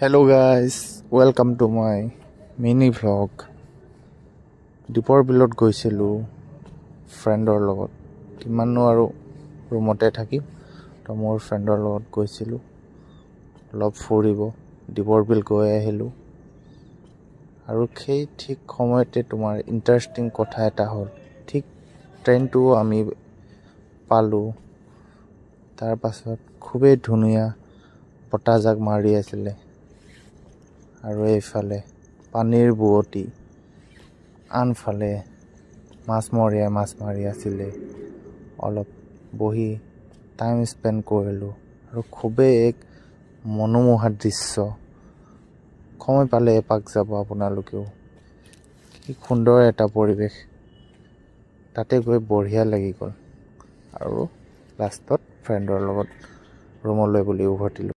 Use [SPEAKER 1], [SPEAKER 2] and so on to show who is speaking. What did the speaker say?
[SPEAKER 1] Hello guys, welcome to my mini vlog. Dipor bilot গৈছিলো ফ্ৰেণ্ডৰ লগত কিমাননো আৰু ৰুমতে থাকিম তো মোৰ ফ্ৰেণ্ডৰ লগত গৈছিলো অলপ ফুৰিব দীপৰ বিল গৈ আহিলো আৰু সেই ঠিক সময়তে তোমাৰ ইন্টাৰেষ্টিং কথা এটা হ'ল ঠিক ট্ৰেইনটো আমি পালো তাৰ পাছত খুবেই ধুনীয়া বতাহজাক মাৰি আছিল আৰু এইফালে পানীৰ বুৱতি আনফালে মাছ মাৰি আছিল অলপ বহি টাইম স্পেন্ড কৰিলো আৰু খুবেই এক মনোমোহা দৃশ্য সময় পালে এপাক যাব আপোনালোকেও কি সুন্দৰ এটা পৰিৱেশ তাতে গৈ বঢ়িয়া লাগি গ'ল আৰু লাষ্টত ফ্ৰেণ্ডৰ লগত ৰুমলৈ বুলি উভতিলো